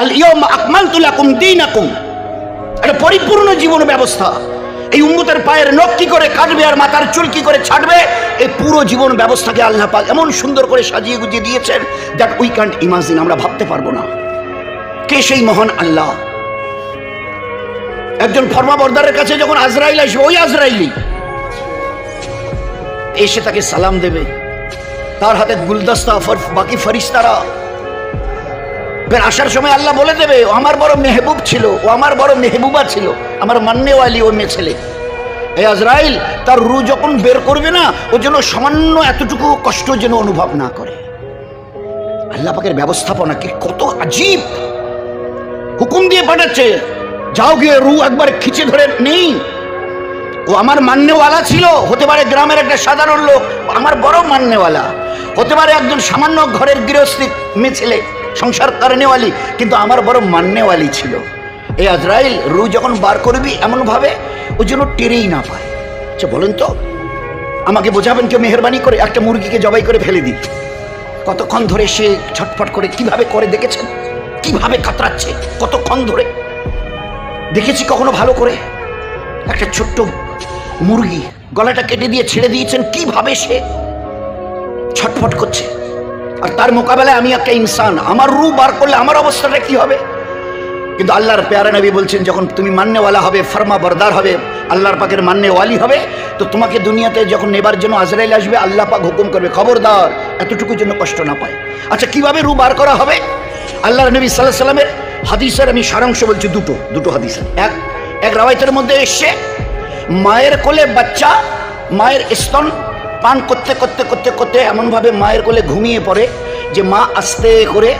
আল ইয়াউমা আকমালতু লাকুম দীনাকুম, এটা পরিপূর্ণ জীবন ব্যবস্থা। এই উম্মতের পায়ের নখ কি করে কাটবে আর মাথার চুল কি করে ছাড়বে, এই পুরো জীবন ব্যবস্থাকে আল্লাহ পাক এমন সুন্দর করে সাজিয়ে গুজিয়ে দিয়েছেন দ্যাট উই ক্যান্ট ইমাজিন, আমরা ভাবতে পারবো না। কে সেই মহান আল্লাহ? একজন ফরমাবরদারের কাছে যখন আজরাইল আসবে, ওই আজরাইলি এসে তাকে সালাম দেবে, তার হাতে গুলদস্তা, বাকি ফেরেশতারা। ফের আসার সময় আল্লাহ বলে দেবে, ও আমার বড় মেহবুব ছিল, ও আমার বড় মেহবুবা ছিল, আমার মান্নেওয়ালি ও মেয়ে ছেলে। এই আজরাইল তার রূহ যখন বের করবে না, ও যেন সামান্য এতটুকু কষ্ট যেন অনুভব না করে। আল্লাহ পাকের ব্যবস্থাপনা কি কত আজীব! হুকুম দিয়ে পাঠাচ্ছে, যাও গিয়ে রূহ একবার খিচে ধরে নেই। ও আমার মান্যওয়ালা ছিল, হতে পারে গ্রামের একটা সাধারণ লোক, আমার বড় মান্যওয়ালা, হতে পারে একজন সামান্য ঘরের গৃহস্থী মেয়ে ছেলে, সংসার করেনেওয়ালি, কিন্তু আমার বড় মান্যওয়ালি ছিল। এই আজরাইল রূহ যখন বার করবি এমন ভাবে ও যেন টেরেই না পায়। আচ্ছা বলেন তো, আমাকে বোঝাবেন কেউ মেহরবানি করে, একটা মুরগিকে জবাই করে ফেলে দিই, কতক্ষণ ধরে সে ছটফট করে কিভাবে করে দেখেছেন? কিভাবে কাতরাচ্ছে কতক্ষণ ধরে দেখেছি কখনো ভালো করে? একটা ছোট্ট মুরগি গলাটা কেটে দিয়ে ছেড়ে দিয়েছেন, কিভাবে সে ছটফট করছে। আর তার মোকাবেলায় আমি একটা ইনসান, আমার রূহ বার করলে আমার অবস্থাটা কি হবে? কিন্তু আল্লাহর প্যারা নবী বলছেন, যখন তুমি মান্যওয়ালা হবে, ফরমা বরদার হবে, আল্লাহর পাকের মান্যওয়ালি হবে, তো তোমাকে দুনিয়াতে যখন নেবার জন্য আজরাইল আসবে, আল্লাহ পাক হুকুম করবে, খবরদার এতটুকু জন্য কষ্ট না পায়। আচ্ছা কিভাবে রূহ বার করা হবে? আল্লাহর নবী সাল্লাল্লাহু আলাইহি সাল্লামের হাদিসের আমি সারাংশ বলছি, দুটো হাদিস। এক রাওয়ায়াতের মধ্যে এসছে, মায়ের কোলে বাচ্চা মায়ের স্তন পান করতে করতে করতে করতে এমনভাবে মায়ের কোলে ঘুমিয়ে পড়ে যে মা আস্তে করে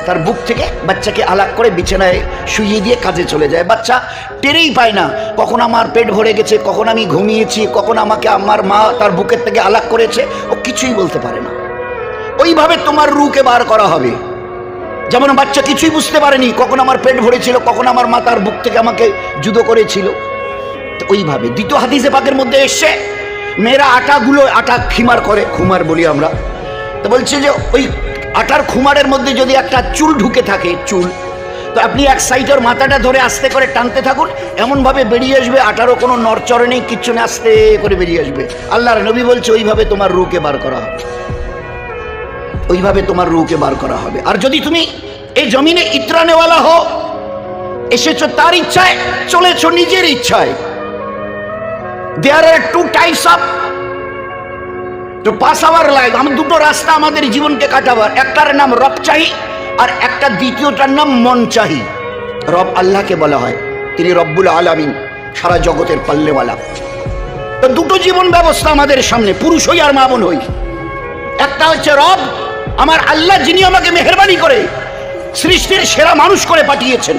তার বুক থেকে বাচ্চাকে আলাদা করে বিছানায় শুইয়ে দিয়ে কাজে চলে যায়। বাচ্চা টেরেই পায় না কখন আমার পেট ভরে গেছে, কখন আমি ঘুমিয়েছি, কখন আমাকে আমার মা তার বুকের থেকে আলাদা করেছে, ও কিছুই বলতে পারে না। ওইভাবে তোমার রূহকে বার করা হবে। যেমন বাচ্চা কিছুই বুঝতে পারেনি কখন আমার পেট ভরেছিল, কখন আমার মা তার বুক থেকে আমাকে জুদো করেছিল, ওইভাবে। দ্বিতীয় হাদিসে পাকের মধ্যে এসছে, মেয়েরা আটা খিমার করে, খুমার বলি আমরা, তো বলছে যে ওই আটার খুমারের মধ্যে যদি একটা চুল ঢুকে থাকে, চুল, তো আপনি এক সাইডের মাথাটা ধরে আস্তে করে টানতে থাকুন, এমনভাবে বেরিয়ে আসবে, আটারও কোনো নড়চড়ে নেই, কিচ্ছু না, আস্তে করে বেরিয়ে আসবে। আল্লাহর নবী বলছে ওইভাবে তোমার রূহকে বার করা হবে, ওইভাবে তোমার রূহকে বার করা হবে। আর যদি তুমি এই জমিনে ইতরানেওয়ালা হো, এসেছো তার ইচ্ছায়, চলেছো নিজের ইচ্ছায়, there are two types of to pass our life, দুটো রাস্তা আমাদের জীবনকে কাটাবার, একটার নাম রব চাহি আর একটা দ্বিতীয়টার নাম মন চাহি। রব আল্লাহকে বলা হয়, তিনি রব্বুল আলামিন, সারা জগতের পাল্লেওয়ালা। তো দুটো জীবন ব্যবস্থা আমাদের সামনে, পুরুষ হই আর মা বোন হই। একটা হচ্ছে রব, আমার আল্লাহ, যিনি আমাকে মেহেরবানি করে সৃষ্টির সেরা মানুষ করে পাঠিয়েছেন,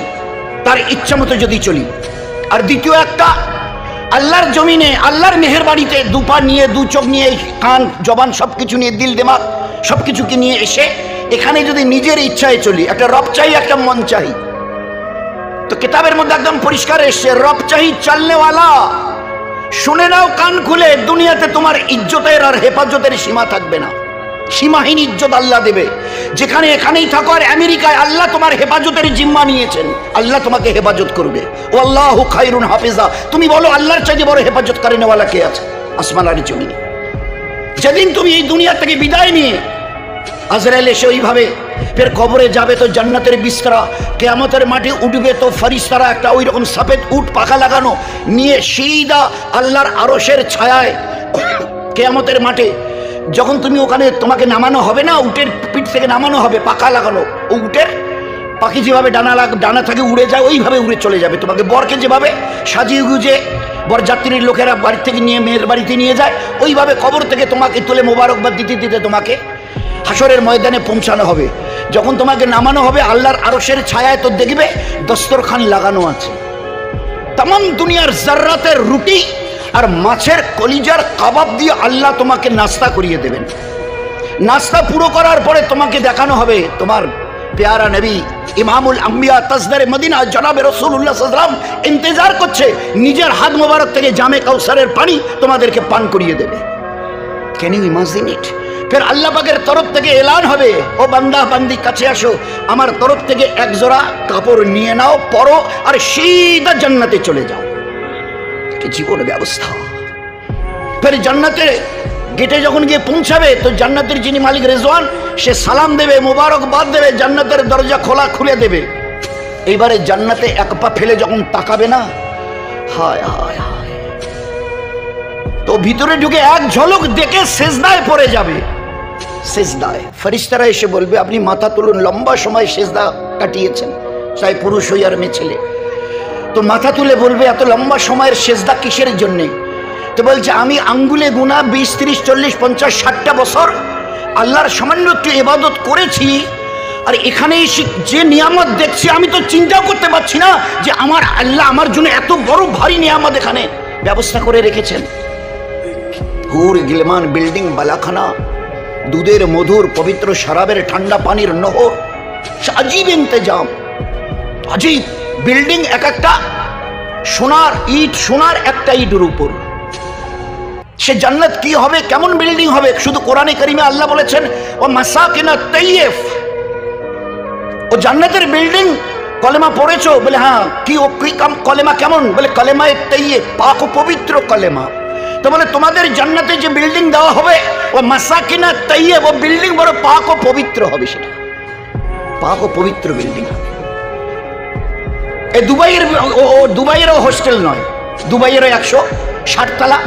তার ইচ্ছা মতো যদি চলি। আর দ্বিতীয় একটা, আল্লাহর জমিনে আল্লাহর মেহেরবাড়িতে দুপা নিয়ে, দু চোখ নিয়ে, কান জবান সবকিছু নিয়ে, দিল দিমাগ সবকিছুকে নিয়ে এসে এখানে যদি নিজের ইচ্ছায় চলি, একটা রব চাই একটা মন চাই। তো কিতাবের মধ্যে একদম পরিষ্কার এসছে, রব চাই চলনেওয়ালা। শুনে নাও কান খুলে, দুনিয়াতে তোমার ইজ্জতের আর হেফাজতের সীমা থাকবে না, সীমাহীন ইজ্জত আল্লাহ দেবে। যেখানে এখানেই থাকো, আর আমেরিকায় আল্লাহ তোমার হেফাজতের জিম্মা নিয়েছেন, আল্লাহ তোমাকে হেফাজত করবে। ওয়াল্লাহু খায়রুন হাফিজা। তুমি বলো আল্লাহর চাইতে বড় হেফাজত করেনেওয়ালা কে আছে আসমান আর জমিনে? যেদিন তুমি এই দুনিয়া থেকে বিদায় নিয়ে আজরাইল এসে ওইভাবে ফের কবরে যাবে, তো জান্নাতের বিস্তরা, কিয়ামতের মাঠে উঠবে, তো ফেরেশতারা একটা ওই রকম সফেদ উট পাখা লাগানো নিয়ে সিধা আল্লাহর আরশের ছায়ায় কিয়ামতের মাঠে যখন তুমি ওখানে তোমাকে নামানো হবে না, উটের পিঠ থেকে নামানো হবে, পাখা লাগানো, ও উটের পাখি যেভাবে ডানা থাকে উড়ে যায়, ওইভাবে উড়ে চলে যাবে। তোমাকে বরকে যেভাবে সাজিয়ে গুজে বরযাত্রীর লোকেরা বাড়ি থেকে নিয়ে মেয়ের বাড়িতে নিয়ে যায়, ওইভাবে কবর থেকে তোমাকে তুলে মোবারকবাদ দিতে দিতে তোমাকে হাসরের ময়দানে পৌঁছানো হবে। যখন তোমাকে নামানো হবে আল্লাহর আরশের ছায়ায়, তো দেখবে দস্তরখান লাগানো আছে, তামাম দুনিয়ার জাররাতের রুটি আর মাছের কলিজার কাবাব দিয়ে আল্লাহ তোমাকে নাস্তা করিয়ে দেবেন। নাস্তা পুরো করার পরে তোমাকে দেখানো হবে তোমার প্যারা নবী ইমামুল আম্বিয়া তাজদারে মদিনা জনাবে রাসূলুল্লাহ সাল্লাল্লাহু আলাইহি ওয়াসাল্লাম ইন্তজার করছে, নিজের হাত মোবারক থেকে জামে কাউসারের পানি তোমাদেরকে পান করিয়ে দেবে। Can you imagine it? ফের আল্লাহ পাকের তরফ থেকে এলান হবে, ও বান্দা বান্দি কাছে আসো, আমার তরফ থেকে এক জোড়া কাপড় নিয়ে নাও, পরো, আর সিধা জান্নাতে চলে যাও। এটা জীবন ব্যবস্থা। ফের জান্নাতের গেটে যখন গিয়ে পৌঁছাবে তো জান্নাতের যিনি মালিক রেজওয়ান, সে সালাম দেবে, মোবারকবাদ দেবে, জান্নাতের দরজা খোলা খুলে দেবে। এইবারে জান্নাতে এক পা ফেলে যখন তাকাবে না, হায় হায় হায়, তো ভিতরে ঢুকে এক ঝলক দেখে সেজদায় পড়ে যাবে। সেজদায় ফেরেশতারা এসে বলবে, আপনি মাথা তুলুন, লম্বা সময় সেজদা কাটিয়েছেন, চাই পুরুষ হই আর মেয়ে ছেলে। তো মাথা তুলে বলবে, এত লম্বা সময়ের সেজদা কিসের জন্যে? তো বলছে, আমি আঙ্গুলে গুনা 20, 30, 40, 50, 60টা বছর আল্লাহর সামান্য একটু ইবাদত করেছি, আর এখানে যে নিয়ামত দেখছি আমি তো চিন্তাও করতে পারছি না যে আমার আল্লাহ আমার জন্য এত বড় ভারী নিয়ামত এখানে ব্যবস্থা করে রেখেছেন। হুর গিলমান বিল্ডিং বালাখানা, দুধের মধুর পবিত্র শরাবের ঠান্ডা পানির নহর, আজীব ইন্তজাম, আজীব বিল্ডিং, এক একটা সোনার ইট, সোনার একটা ইটের উপর। সে জান্নাত কি হবে, কেমন বিল্ডিং হবে, শুধু কোরআনে কারিমে আল্লাহ বলেছেন, ও মাসাকিনা তাইয়্যিব, ও জান্নাতের বিল্ডিং। কলেমা পড়েছো? বলে হ্যাঁ। কি ও কি কলেমা কেমন? বলে কলেমায়ে তাইয়্যিব, পাক ও পবিত্র কলেমা। তো বলে তোমাদের জান্নাতে যে বিল্ডিং দেওয়া হবে, ও মাসাকিনা তাইয়্যিব, ও বিল্ডিং বড় পাক ও পবিত্র হবে, সেটা পাক ও পবিত্র বিল্ডিং হবে। এই দুবাইয়েরও হোস্টেল নয়, দুবাইয়েরও 160 তলা,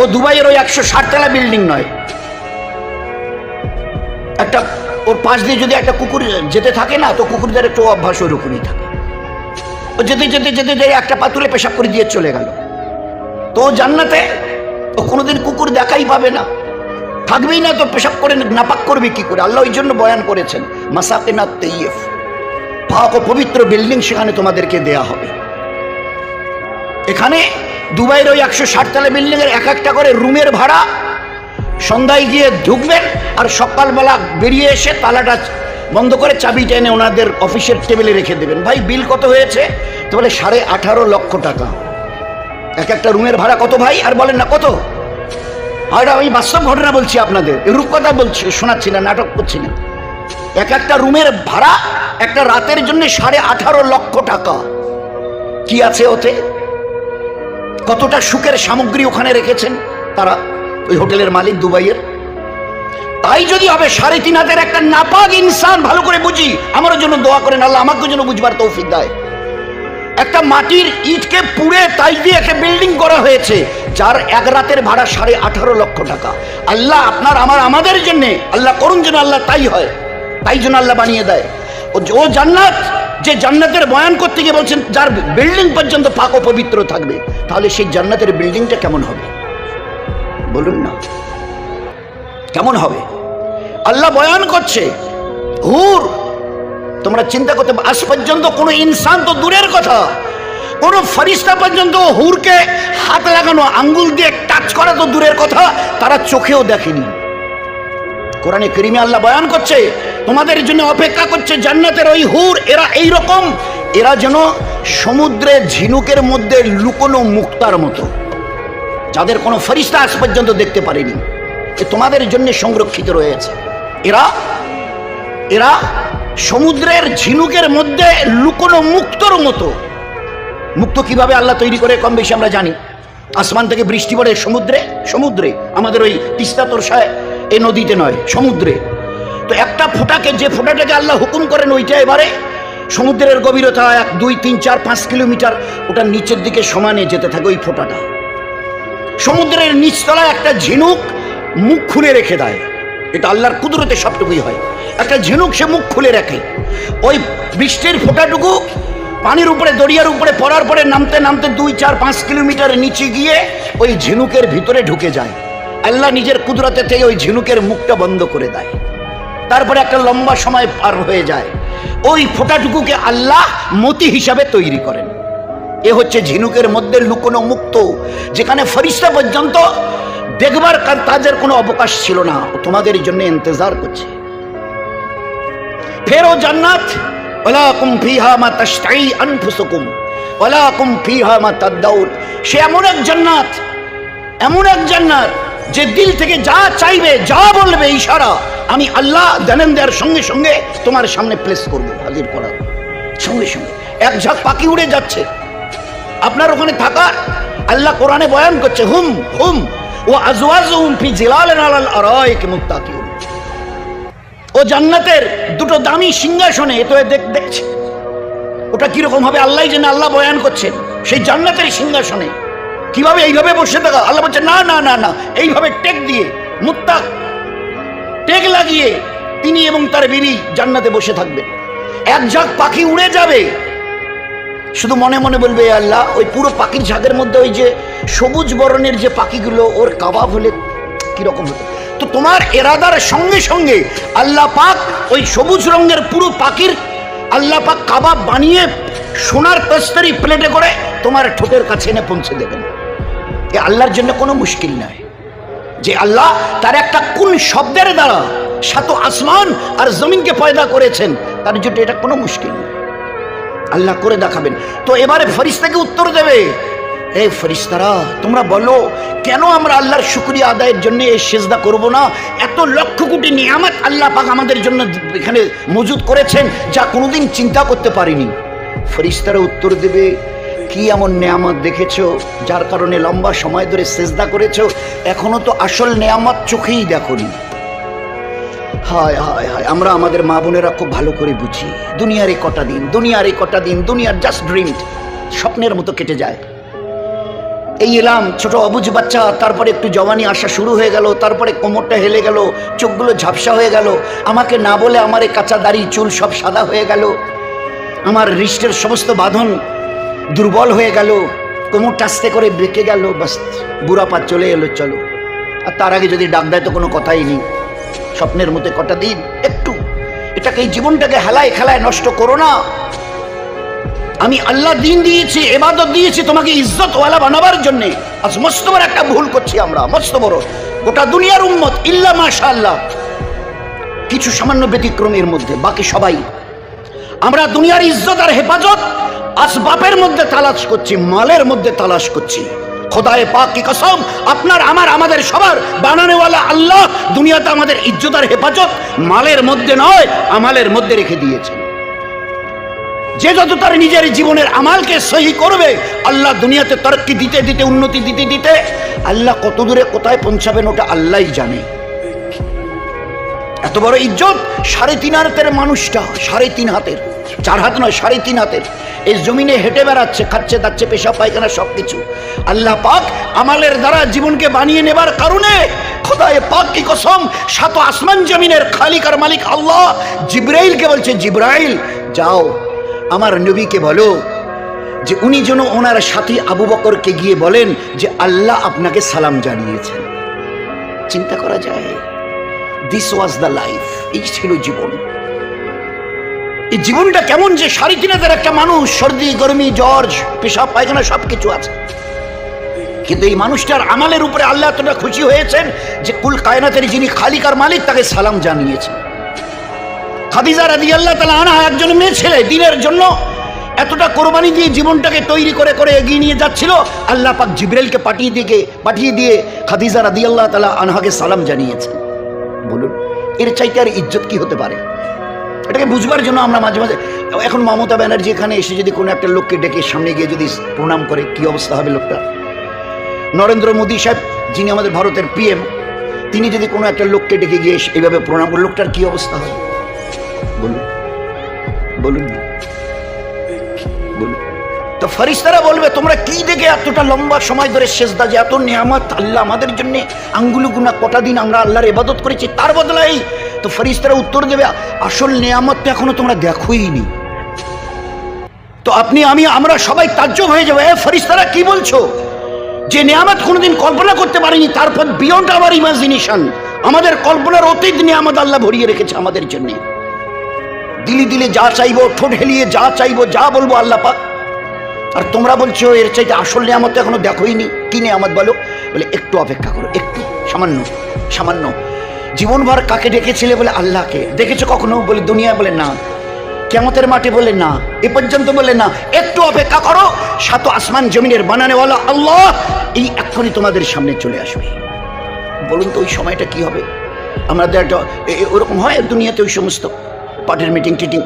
ও দুবাইয়েরও 160 তলা বিল্ডিং নয়। একটা ওর পাশ দিয়ে যদি একটা কুকুর যেতে থাকে না, তো কুকুরদের একটু অভ্যাস ওরকমই থাকে, ও যেতে যেতে যেতে যেতে একটা পাতুলে পেশাব করে দিয়ে চলে গেল। তো জান্নাতে ও কোনোদিন কুকুর দেখাই পাবে না, থাকবেই না, তো পেশাব করে নাপাক করবে কি করে? আল্লাহ ওই জন্য বয়ান করেছেন, মাসাকিনা তাইয়্যিব, পাক ও পবিত্র বিল্ডিং সেখানে তোমাদেরকে দেয়া হবে। এখানে দুবাইয়ের ওই 160 তলা বিল্ডিং এর এক একটা করে রুমের ভাড়া, সন্ধ্যায় গিয়ে ঢুকবেন আর সকালবেলা বেরিয়ে এসে তালাটা বন্ধ করে চাবিটা এনে ওনাদের অফিসের টেবিলে রেখে দেবেন। ভাই বিল কত হয়েছে? তো বলে 18.5 লক্ষ টাকা। এক একটা রুমের ভাড়া কত ভাই? আর বলেন না কত? আর আমি বাস্তব ঘটনা বলছি আপনাদের, রূপকথা বলছি, শোনাচ্ছি না, নাটক করছি না। এক একটা রুমের ভাড়া একটা রাতের জন্য 18.5 লক্ষ টাকা। কি আছে ওতে? কতটা সুখের সামগ্রী ওখানে রেখেছেন তারা, ওই হোটেলের মালিক দুবাইয়ের। তাই যদি হবে 3.5 একটা নাপাক ইনসান, ভালো করে বুঝি, আমার জন্য দোয়া করেন, আল্লাহ আমাকে জন্য বুঝবার তৌফিক দেয়। একটা মাটির ইটকে পুড়ে তাই দিয়ে একটা বিল্ডিং করা হয়েছে, যার এক রাতের ভাড়া 18.5 লক্ষ টাকা। আল্লাহ আপনার আমাদের জন্য আল্লাহ করুন যেন আল্লাহ তাই হয়, তাই জন্য আল্লাহ বানিয়ে দেয়। ও জান্নাত, যে জান্নাতের বয়ান করতে গিয়ে বলছেন যার বিল্ডিং পর্যন্ত পাক ও পবিত্র থাকবে, তাহলে সেই জান্নাতের বিল্ডিংটা কেমন হবে বলুন না, কেমন হবে? আল্লাহ বয়ান করছে হুর, তোমরা চিন্তা করতে, আজ পর্যন্ত কোনো ইনসান তো দূরের কথা, কোন ফেরেশতা পর্যন্ত হুরকে হাত লাগানো, আঙ্গুল দিয়ে টাচ করা তো দূরের কথা, তারা চোখেও দেখেনি। কোরআনে কারিমে আল্লাহ বয়ান করছে, তোমাদের জন্য অপেক্ষা করছে জান্নাতের ওই হুর, এরা এই রকম, এরা যেন সমুদ্রে ঝিনুকের মধ্যে লুকোনো মুক্তার মতো, যাদের কোনো ফেরেশতা আজ পর্যন্ত দেখতে পারেনি, তোমাদের জন্য সংরক্ষিত রয়েছে। এরা সমুদ্রের ঝিনুকের মধ্যে লুকোনো মুক্তর মতো। মুক্ত কিভাবে আল্লাহ তৈরি করে কম বেশি আমরা জানি। আসমান থেকে বৃষ্টি পড়ে সমুদ্রে, আমাদের ওই তিস্তা তোরসায় এই নদীতে নয়, সমুদ্রে। তো একটা ফোঁটাকে, যে ফোঁটাটাকে আল্লাহ হুকুম করেন, ওইটা এবারে সমুদ্রের গভীরতা 1, 2, 3, 4, 5 কিলোমিটার, ওটা নিচের দিকে সমানে যেতে থাকে। ওই ফোঁটাটা সমুদ্রের নিচতলায় একটা ঝিনুক মুখ খুলে রেখে দেয়। এটা আল্লাহর কুদরতে সবটুকুই হয়। একটা ঝিনুক সে মুখ খুলে রাখে, ওই বৃষ্টির ফোঁটাটুকু পানির উপরে, দরিয়ার উপরে পড়ার পরে নামতে নামতে 2, 4, 5 কিলোমিটার নিচে গিয়ে ওই ঝিনুকের ভিতরে ঢুকে যায়। আল্লাহ নিজের কুদরতে থেকে ওই ঝিনুকের মুখটা বন্ধ করে দেয়। তারপরে একটা লম্বা সময় পার হয়ে যায়, ওই ফোঁটাটুকুকে আল্লাহ মতি হিসাবে তৈরি করেন। এ হচ্ছে ঝিনুকের মধ্যে লুকোনো মুক্ত, যেখানে ফেরেশতা পর্যন্ত দেখবার তাদের কোনো অবকাশ ছিল না, তোমাদের জন্য ইন্তজার করছে। ফেরো জান্নাত, ওয়ালাকুম ফিহা মা তাশতাই আনফুসুকুম ওয়ালাকুম ফিহা মা তাদাউন। সে এমন এক জান্নাত যে দিল থেকে যা চাইবে, যা বলবে ইশারা, আমি আল্লাহ জানেন দেওয়ার সঙ্গে সঙ্গে তোমার সামনে প্লেস করবো, হাজির করার সঙ্গে সঙ্গে। এক ঝাঁক পাখি উড়ে যাচ্ছে আপনার ওখানে থাকার। আল্লাহ কোরআনে বয়ান করছে, হুম হুম ও আজওয়াজুহুম ফি জিলালিন আলাল আরাইক মুত্তাকিউন। ও জান্নাতের দুটো দামি সিংহাসনে, তো দেখছে ওটা কিরকম হবে আল্লাহই জানে। আল্লাহ বয়ান করছেন সেই জান্নাতের সিংহাসনে কিভাবে এইভাবে বসে থাকা। আল্লাহ বলছে না না না না, এইভাবে টেক দিয়ে, মুত্তাক টেক লাগিয়ে তিনি এবং তার বিবি জান্নাতে বসে থাকবেন। এক ঝাঁক পাখি উড়ে যাবে, শুধু মনে মনে বলবে আল্লাহ, ওই পুরো পাখির ঝাঁকের মধ্যে ওই যে সবুজ বরণের যে পাখিগুলো, ওর কাবাব হলে কিরকম হতো। তো তোমার এরাদার সঙ্গে সঙ্গে আল্লাহ পাক ওই সবুজ রঙের পুরো পাখির আল্লাহ পাক কাবাব বানিয়ে সোনার তস্তরি প্লেটে করে তোমার ঠোঁটের কাছে এনে পৌঁছে দেবেন। এ আল্লাহর জন্য কোনো মুশকিল নয় যে আল্লাহ তার একটা কোন শব্দের দ্বারা সাত আসমান আর জমিনকে পয়দা করেছেন, তার জন্য এটা কোনো মুশকিল নয়, আল্লাহ করে দেখাবেন। তো এবারে ফেরেশতাকে উত্তর দেবে, এই ফেরেশতারা তোমরা বলো কেন আমরা আল্লাহর শুকরিয়া আদায়ের জন্য এই সেজদা করব না? এত লক্ষ কোটি নিয়ামত আল্লাহ পাক আমাদের জন্য এখানে মজুদ করেছেন যা কোনোদিন চিন্তা করতে পারিনি। ফেরেশতারা উত্তর দেবে, কি এমন নেয়ামত দেখেছো যার কারণে লম্বা সময় ধরে সেজদা করেছো? এখনো তো আসল নেয়ামত চোখেই দেখোনি। হায় হায় হায়, আমরা আমাদের মা বোনেরা খুব ভালো করে বুঝি। দুনিয়ার এই কটা দিন, দুনিয়ার এই কটা দিন, দুনিয়ার জাস্ট ড্রিম, স্বপ্নের মতো কেটে যায়। এই এলাম ছোট অবুঝ বাচ্চা, তারপরে একটু জওয়ানি আসা শুরু হয়ে গেল, তারপরে কোমরটা হেলে গেল, চোখগুলো ঝাপসা হয়ে গেল, আমাকে না বলে আমার এই কাঁচা দাড়ি চুল সব সাদা হয়ে গেল, আমার হৃষ্টের সমস্ত বাঁধন দুর্বল হয়ে গেল, কোমরটা আস্তে করে বেঁকে গেল, বাস বুড়া পা চলে এলো, চলো। আর তার আগে যদি ডাক দেয় তো কোনো কথাই নেই। স্বপ্নের মধ্যে কটা দিন, একটু এটাকে, এই জীবনটাকে হেলায় খেলায় নষ্ট করো না। আমি আল্লাহ দিন দিয়েছি, ইবাদত দিয়েছি তোমাকে ইজ্জতওয়ালা বানাবার জন্য। আজ মস্ত বড় একটা ভুল করছি আমরা, মস্ত বড়। গোটা দুনিয়ার উম্মত ইল্লা মাশাআল্লাহ কিছু সামান্য ব্যতিক্রমের মধ্যে, বাকি সবাই আমরা দুনিয়ার ইজ্জত আর হেফাজত আসবাবের মধ্যে তালাশ করছি, মালের মধ্যে তালাশ করছি। খোদায়ে পাক কি কসম, আপনার আমার আমাদের সবার বানানেওয়ালা আল্লাহ দুনিয়াতে আমাদের ইজ্জত আর হেফাজত মালের মধ্যে নয়, আমালের মধ্যে রেখে দিয়েছেন। যে যত তার নিজের জীবনের আমালকে সহি করবে, আল্লাহ দুনিয়াতে তরক্কি দিতে দিতে, উন্নতি দিতে দিতে আল্লাহ কত দূরে কোথায় পৌঁছাবেন ওটা আল্লাহই জানে। এত বড় ইজ্জত 3.5 হাতের মানুষটা, 3.5 হাতের, 4 হাত নয়, 3.5 হাতের, এই জমিনে হেঁটে বেড়াচ্ছে, খাচ্ছে দাচ্ছে, পেশা পায়খানা সবকিছু। আল্লাহ পাক আমালের দ্বারা জীবনকে বানিয়ে নেবার কারণে খোদায়ে পাক কি কসম, 7 আসমান জমিনের খালিক আর মালিক আল্লাহ জিবরাইলকে বলছে, জিবরাইল যাও আমার নবীকে বলো যে উনি যেন ওনার সাথী আবু বকরকে গিয়ে বলেন যে আল্লাহ আপনাকে সালাম জানিয়েছেন। চিন্তা করা যায়, দিস ওয়াজ দ্য লাইফ, এই ছিল জীবন। এই জীবনটা কেমন যে 3.5 হাজার একটা মানুষ, সর্দি গরমি জ্বর পেশাব পায়খানা সবকিছু আছে, কিন্তু এই মানুষটার আমালের উপরে আল্লাহ এতটা খুশি হয়েছেন যে কুল কায়নাতের যিনি খালিক আর মালিক তাকে সালাম জানিয়েছেন। খাদিজা রাদিয়াল্লাহু তাআলা আনহা একজন মেয়ে ছেলে, দিনের জন্য এতটা কোরবানি দিয়ে জীবনটাকে তৈরি করে করে এগিয়ে নিয়ে যাচ্ছিল, আল্লাহ পাক জিবরাইলকে পাঠিয়ে দিয়ে খাদিজা রাদিয়াল্লাহু তাআলা আনহাকে সালাম জানিয়েছেন। বলুন এর চাইতে আর ইজ্জত কি হতে পারে? এটাকে বুঝবার জন্য আমরা মাঝে মাঝে, এখন মমতা ব্যানার্জি এখানে এসে যদি কোনো একটা লোককে ডেকে সামনে গিয়ে যদি প্রণাম করে, কি অবস্থা হবে লোকটা? নরেন্দ্র মোদী সাহেব যিনি আমাদের ভারতের পিএম, তিনি যদি কোনো একটা লোককে ডেকে গিয়ে এইভাবে প্রণাম করে, লোকটার কি অবস্থা হবে? বলুন বলুন বলুন। তো ফেরেশতারা বলবে তোমরা কি দেখে এতটা লম্বা সময় ধরে সেজদা, যে এত নিয়ামত আল্লাহ আমাদের জন্য আঙ্গুলি গুনা কটা দিন আমরা আল্লাহর ইবাদত করেছি তার বদলাই। তো ফেরেশতারা উত্তর দেবে আসল নিয়ামতটা এখনো তোমরা দেখোই নি। তো আপনি আমি আমরা সবাই তাজ্জব হয়ে যাবো, ফেরেশতারা কি বলছো? যে নিয়ামত কোনোদিন কল্পনা করতে পারিনি, তারপর বিয়ন্ড আওয়ার ইমাজিনেশন, আমাদের কল্পনার অতীত নিয়ামত আল্লাহ ভরিয়ে রেখেছে আমাদের জন্য। দিলি দিলে যা চাইবো, ঠোঁট হেলিয়ে যা চাইবো, যা বলবো আল্লাহ পাক। আর তোমরা বলছো এর চাইতে আসল নিয়ামত এখনো দেখোইনি। কি নিয়ামত বলো? বলে একটু অপেক্ষা করো, একটু, সামান্য সামান্য। জীবনভর কাকে ডেকেছিলে? বলে আল্লাহকে। দেখেছো কখনো? বলে দুনিয়া। বলে না। কিয়ামতের মাঠে? বলে না। এ পর্যন্ত? বলে না। একটু অপেক্ষা করো, 7 আসমান জমিনের বানানেওয়ালা আল্লাহ এই এক্ষুনি তোমাদের সামনে চলে আসবে। বলুন তো ওই সময়টা কি হবে? আমাদের একটা ওরকম হয় দুনিয়াতে, ওই সমস্ত পার্টির মিটিং টিটিং,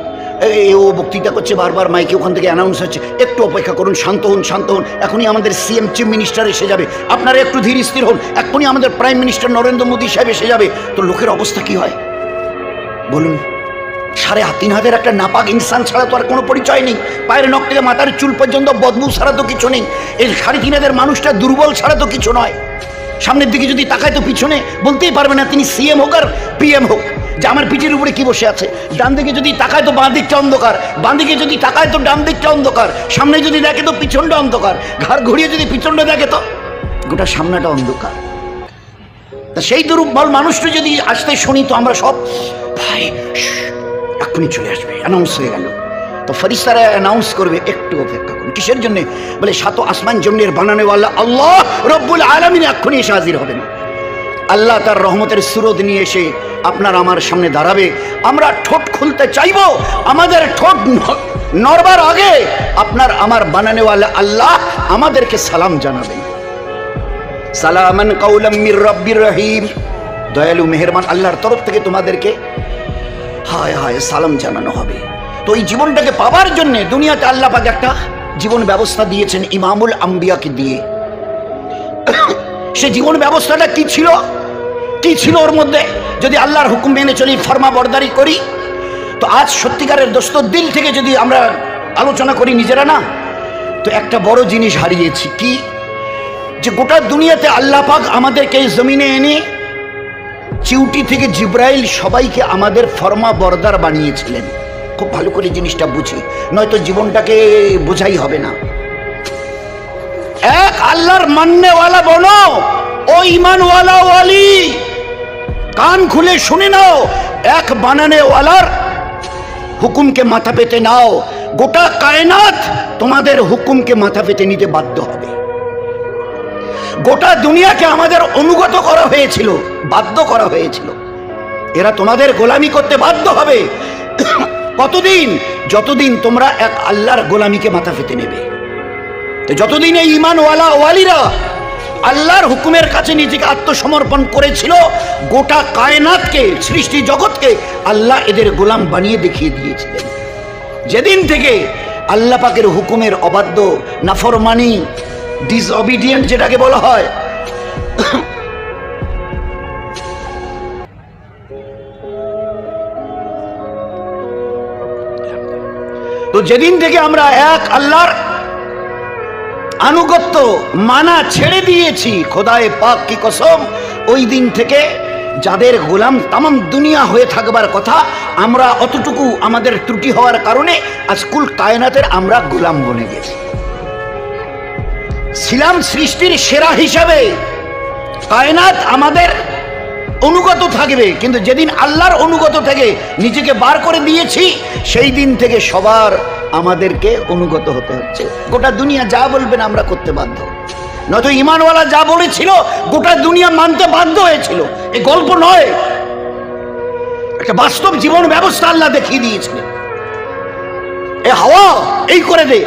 ও বক্তৃতা করছে বারবার মাইকে, ওখান থেকে অ্যানাউন্স হচ্ছে, একটু অপেক্ষা করুন, শান্ত হন, শান্ত হন, এখনই আমাদের সিএম চিফ মিনিস্টার এসে যাবে, আপনারা একটু ধীর স্থির হন, এখনই আমাদের প্রাইম মিনিস্টার নরেন্দ্র মোদী সাহেব এসে যাবে। তো লোকের অবস্থা কি হয় বলুন? 3.5 হাতের একটা নাপাক ইনসান ছাড়া তো আর কোনো পরিচয় নেই। পায়ের নখ থেকে মাথার চুল পর্যন্ত বদবু ছাড়া তো কিছু নেই। এই 3.5 হাতের মানুষটা দুর্বল ছাড়া তো কিছু নয়। সামনের দিকে যদি তাকায় তো পিছনে বলতেই পারবে না তিনি সিএম হোক আর পিএম হোক, যে আমার পিঠের উপরে কি বসে আছে। ডান দিকে যদি তাকায় তো বাঁ দিকটা অন্ধকার, বাঁ দিকে যদি তাকায় তো ডান দিকটা অন্ধকার, সামনে যদি দেখে তো পিছনটা অন্ধকার, ঘাড় ঘুরিয়ে যদি পিছনটা দেখে তো গোটা সামনাটা অন্ধকার। তা সেই দুর্বল মানুষটা যদি আসতে শুনি তো আমরা সব ভাই এক্ষুনি চলে আসবে, অ্যানাউন্স হয়ে গেল। তো ফেরেশতারা অ্যানাউন্স করবে, একটু অপেক্ষা করুন। কিসের জন্য? বলে 7 আসমান জমিনের বানানেওয়ালা আল্লাহ রব্বুল আলামিন এক্ষুনি এসে হাজির হবেন। আল্লাহ তার রহমতের সুরত নিয়ে এসে আপনার আমার সামনে দাঁড়াবে। আমরা ঠোঁট খুলতে চাইব, আমাদের ঠোঁট নড়বার আগে আপনার আমার বানানেওয়ালা আল্লাহ আমাদেরকে সালাম জানাবেন। সালামান কাউলাম মির রাব্বির রহিম, দয়ালু মেহেরবান আল্লাহর তরফ থেকে তোমাদেরকে হায় হায় সালাম জানানো হবে। তো এই জীবনটাকে পাবার জন্য দুনিয়াতে আল্লাহ পাক একটা জীবন ব্যবস্থা দিয়েছেন ইমামুল আম্বিয়াকে দিয়ে। সে জীবন ব্যবস্থাটা কি ছিল? কি ছিল ওর মধ্যে? যদি আল্লাহর হুকুম মেনে চলি, ফরমা বরদারি করি, তো আজ সত্যিকারের দোস্ত দিল থেকে যদি আমরা আলোচনা করি নিজেরা না, তো একটা বড় জিনিস হারিয়েছি। কি? যে গোটা দুনিয়াতে আল্লাহ পাক আমাদেরকে এই জমিনে এনে চিউটি থেকে জিব্রাইল সবাইকে আমাদের ফরমা বরদার বানিয়েছিলেন। খুব ভালো করে জিনিসটা বুঝি, নয়তো জীবনটাকে বোঝাই হবে না। এক আল্লাহর মাননেওয়ালা বনো, ও ইমানওয়ালা ওয়ালি, কান খুলে শুনে নাও, এক বানানেওয়ালার হুকুমকে মাথা পেতে নাও। গোটা কায়নাত তোমাদের হুকুমকে মাথা পেতে নিতে বাধ্য হবে। গোটা দুনিয়াকে আমাদের অনুগত করা হয়েছিল, বাধ্য করা হয়েছিল। এরা তোমাদের গোলামি করতে বাধ্য হবে। কতদিন? যতদিন তোমরা এক আল্লাহর গোলামিকে মাথা পেতে নেবে। তো যতদিন এই ঈমানওয়ালা ওয়ালিরা আল্লাহর হুকুমের কাছে নিজেকে আত্মসমর্পণ করেছিল, গোটা কায়নাতকে, সৃষ্টি জগৎকে আল্লাহ এদের গোলাম বানিয়ে দেখিয়ে দিয়েছিলেন। যেদিন থেকে আল্লাহ পাকের হুকুমের অবাধ্য, নাফরমানি, ডিসঅবিডিয়েন্ট যেটাকে বলা হয়, তো যেদিন থেকে আমরা এক আল্লাহর আনুগত্য মানা ছেড়ে দিয়েছি, খোদায়ে পাক কি কসম, ওই দিন থেকে যাদের গোলাম তামাম দুনিয়া হয়ে থাকবার কথা, আমরা অতটুকু আমাদের ত্রুটি হওয়ার কারণে আজ কুল কায়নাতের আমরা গোলাম বনে গেছি। ছিলাম সৃষ্টির সেরা হিসাবে, কায়নাত আমাদের অনুগত থাকবে, কিন্তু যেদিন আল্লাহর অনুগত থেকে নিজেকে বার করে দিয়েছি, সেই দিন থেকে সবার আমাদেরকে অনুগত হতে হচ্ছে। গোটা দুনিয়া যা বলবেন আমরা করতে বাধ্য, নয়তো ঈমানওয়ালা যা বলেছিল গোটা দুনিয়া মানতে বাধ্য হয়েছিল। এই গল্প নয়, একটা বাস্তব জীবন ব্যবস্থা আল্লাহ দেখিয়ে দিয়েছিলেন। এ হাওয়া এই করে দে,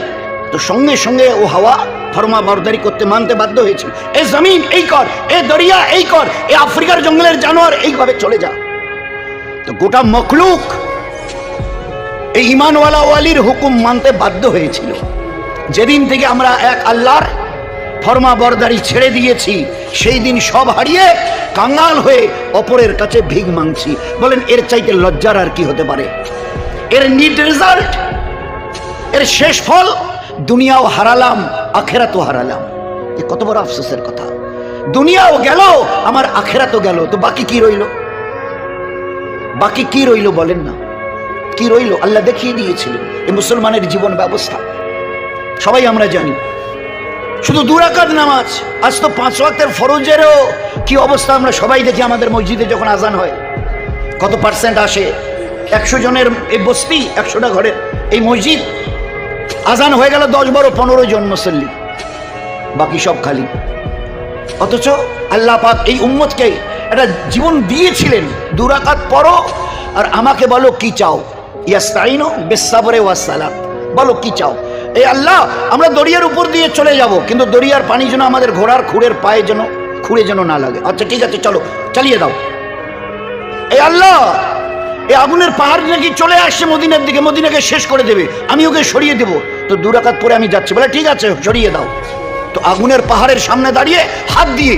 তো সঙ্গে সঙ্গে ও হাওয়া ফরমা বরদারি করতে মানতে বাধ্য হয়েছিল। এ জমিন এই কর, এ দরিয়া এই কর, এ আফ্রিকার জঙ্গলের জানোয়ার এইভাবে চলে যা। তো গোটা মখলুক এই ঈমানওয়ালা ওয়ালির হুকুম মানতে বাধ্য হয়েছিল। যেদিন থেকে আমরা এক আল্লাহর ফরমা বরদারি ছেড়ে দিয়েছি, সেই দিন সব হারিয়ে কাঙ্গাল হয়ে অপরের কাছে ভিক মাংছি। বলেন এর চাইতে লজ্জার আর কি হতে পারে? এর নিট রেজাল্ট, এর শেষ ফল, দুনিয়াও হারালাম, আখেরাতও হারালাম। এ কত বড় আফসোসের কথা। দুনিয়াও গেল, আমার আখেরাতও গেল, তো বাকি কি রইল? বাকি কি রইল বলেন না? কি রইল? আল্লাহ দেখিয়ে দিয়েছিলেন এই মুসলমানের জীবন ব্যবস্থা, সবাই আমরা জানি। শুধু 2 রাকাত নামাজ, আজ তো 5 ওয়াক্তের ফরজেরও কি অবস্থা আমরা সবাই দেখি। আমাদের মসজিদে যখন আজান হয় কত পার্সেন্ট আসে? 100 জনের এই বস্তি, 100টা ঘরের এই মসজিদ, আজান হয়ে গেল 10, 12, 15 জন মুসল্লি, বাকি সব খালি। অথচ আল্লাহ পাক এই উম্মতকে একটা জীবন দিয়েছিলেন। 2 রাকাত পড়ো আর আমাকে বলো কি চাও। ইয়াস্তাইনু বিস-সাবরি ওয়াস-সালাত, বলো কি চাও। এই আল্লাহ, আমরা দরিয়ার উপর দিয়ে চলে যাব, কিন্তু দরিয়ার পানি যেন আমাদের ঘোড়ার খুঁড়ের পায়ে যেন খুঁড়ে যেন না লাগে। আচ্ছা ঠিক আছে, চলো চালিয়ে দাও। এই আল্লাহ, এই আগুনের পাহাড় নাকি চলে আসছে মদিনার দিকে, মদিনাকে শেষ করে দেবে, আমি ওকে সরিয়ে দেবো। তো 2 রাকাত পরে আমি যাচ্ছি। বলে ঠিক আছে, সরিয়ে দাও। তো আগুনের পাহাড়ের সামনে দাঁড়িয়ে হাত দিয়ে